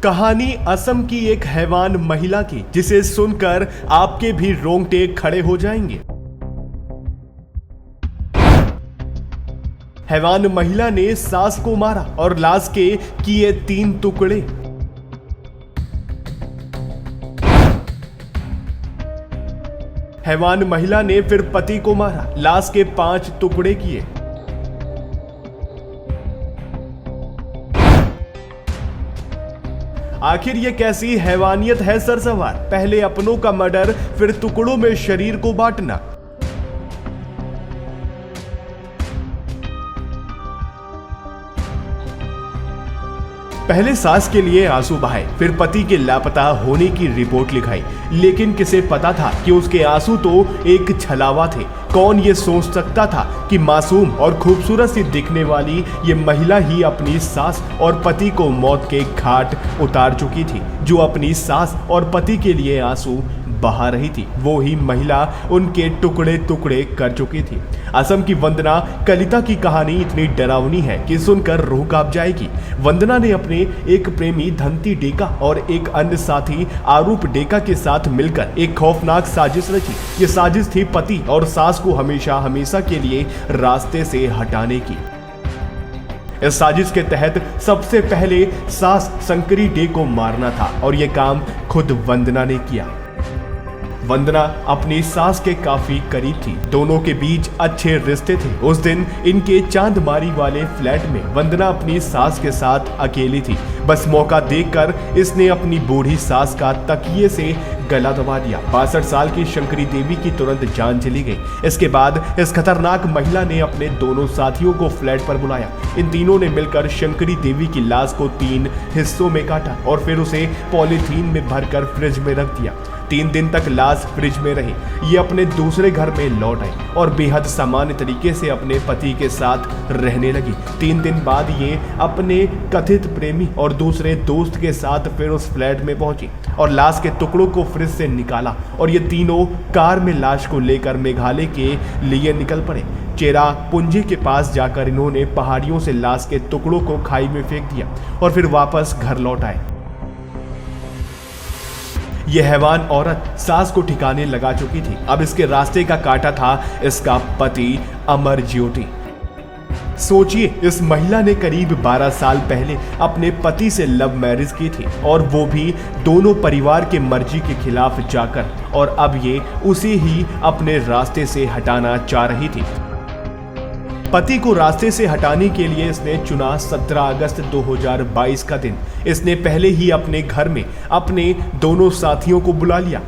कहानी असम की एक हैवान महिला की, जिसे सुनकर आपके भी रोंगटे खड़े हो जाएंगे। हैवान महिला ने सास को मारा और लाश के किए 3 टुकड़े। हैवान महिला ने फिर पति को मारा, लाश के 5 टुकड़े किए। आखिर ये कैसी हैवानियत है सरसवार? पहले अपनों का मर्डर, फिर टुकड़ों में शरीर को बांटना। पहले सास के लिए आंसू बहाए, फिर पति के लापता होने की रिपोर्ट लिखाई। लेकिन किसे पता था कि उसके आंसू तो एक छलावा थे। कौन ये सोच सकता था कि मासूम और खूबसूरत सी दिखने वाली ये महिला ही अपनी सास और पति को मौत के घाट उतार चुकी थी। जो अपनी सास और पति के लिए आंसू बहा रही थी, वो ही महिला उनके टुकड़े टुकड़े कर चुकी थी। असम की वंदना कलिता की कहानी इतनी डरावनी है कि सुनकर रूह कांप जाएगी। वंदना ने अपने एक प्रेमी धंती डेका और एक अन्य साथी आरूप डेका के साथ मिलकर एक खौफनाक साजिश रची। ये साजिश थी पति और सास को हमेशा हमेशा के लिए रास्ते से हटाने की। इस साजिश के तहत सबसे पहले सास शंकरी डे को मारना था और यह काम खुद वंदना ने किया। वंदना अपनी सास के काफी करीब थी, दोनों के बीच अच्छे रिश्ते थे। उस दिन इनके चांदमारी वाले फ्लैट में वंदना अपनी सास के साथ अकेली थी। बस मौका देखकर इसने अपनी बूढ़ी सास का तकिए से गला दबा दिया। 62 साल की शंकरी देवी की तुरंत जान चली गई। इसके बाद इस खतरनाक महिला ने अपने दोनों साथियों को फ्लैट पर बुलाया। इन तीनों ने मिलकर शंकरी देवी की लाश को 3 हिस्सों में काटा और फिर उसे पॉलीथीन में भरकर फ्रिज में रख दिया। 3 दिन तक लाश फ्रिज में रही। ये अपने दूसरे घर में लौट आई और बेहद सामान्य तरीके से अपने पति के साथ रहने लगी। 3 दिन बाद ये अपने कथित प्रेमी और दूसरे दोस्त के साथ फिर उस फ्लैट में पहुंची और लाश के टुकड़ों को फ्रिज से निकाला और ये तीनों कार में लाश को लेकर मेघालय के लिए निकल पड़े। चेरा पुंजी के पास जाकर इन्होंने पहाड़ियों से लाश के टुकड़ों को खाई में फेंक दिया और फिर वापस घर लौट आए। यह हैवान औरत सास को ठिकाने लगा चुकी थी। अब इसके रास्ते का काटा था इसका पति अमर ज्योति। सोचिए, इस महिला ने करीब 12 साल पहले अपने पति से लव मैरिज की थी और वो भी दोनों परिवार के मर्जी के खिलाफ जाकर, और अब ये उसे ही अपने रास्ते से हटाना चाह रही थी। पति को रास्ते से हटाने के लिए इसने चुना 17 अगस्त 2022 का दिन। इसने पहले ही अपने घर में अपने दोनों साथियों को बुला लिया।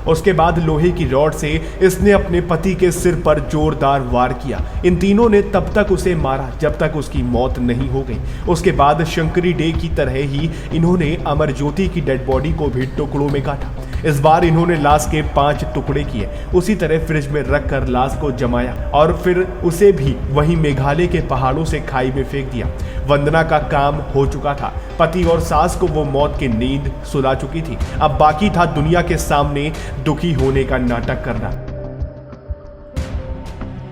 उसके बाद लोहे की रॉड से इसने अपने पति के सिर पर जोरदार वार किया। इन तीनों ने तब तक उसे मारा जब तक उसकी मौत नहीं हो गई। उसके बाद शंकरी डे की तरह ही इन्होंने अमर ज्योति की डेड बॉडी को भी टुकड़ों में काटा। इस बार इन्होंने लाश के 5 टुकड़े किए। उसी तरह फ्रिज में रखकर लाश को जमाया और फिर उसे भी वहीं मेघालय के पहाड़ों से खाई में फेंक दिया। वंदना का काम हो चुका था। पति और सास को वो मौत की नींद सुला चुकी थी। अब बाकी था दुनिया के सामने दुखी होने का नाटक करना।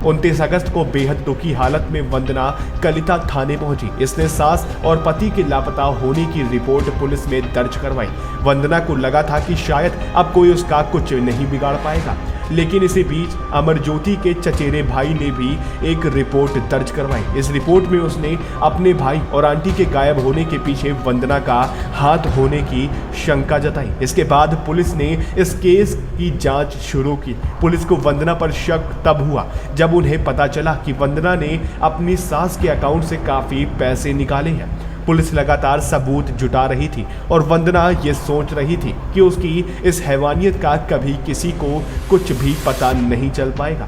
29 अगस्त को बेहद दुखी हालत में वंदना कलिता थाने पहुंची। इसने सास और पति के लापता होने की रिपोर्ट पुलिस में दर्ज करवाई। वंदना को लगा था कि शायद अब कोई उसका कुछ नहीं बिगाड़ पाएगा, लेकिन इसी बीच अमर ज्योति के चचेरे भाई ने भी एक रिपोर्ट दर्ज करवाई। इस रिपोर्ट में उसने अपने भाई और आंटी के गायब होने के पीछे वंदना का हाथ होने की शंका जताई। इसके बाद पुलिस ने इस केस की जांच शुरू की। पुलिस को वंदना पर शक तब हुआ जब उन्हें पता चला कि वंदना ने अपनी सास के अकाउंट से काफी पैसे निकाले हैं। पुलिस लगातार सबूत जुटा रही थी और वंदना ये सोच रही थी कि उसकी इस हैवानियत का कभी किसी को कुछ भी पता नहीं चल पाएगा।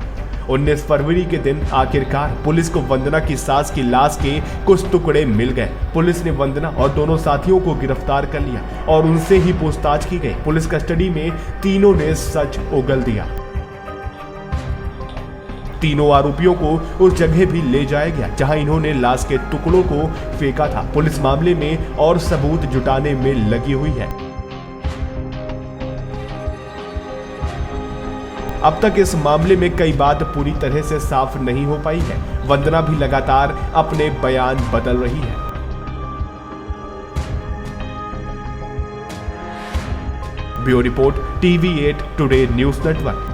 19 फरवरी के दिन आखिरकार पुलिस को वंदना की सास की लाश के कुछ टुकड़े मिल गए। पुलिस ने वंदना और दोनों साथियों को गिरफ्तार कर लिया और उनसे ही पूछताछ की गई। पुलिस कस्टडी में तीनों ने सच उगल दिया। तीनों आरोपियों को उस जगह भी ले जाया गया जहां इन्होंने लाश के टुकड़ों को फेंका था। पुलिस मामले में और सबूत जुटाने में लगी हुई है। अब तक इस मामले में कई बात पूरी तरह से साफ नहीं हो पाई है। वंदना भी लगातार अपने बयान बदल रही है। Bureau report TV8 today news network.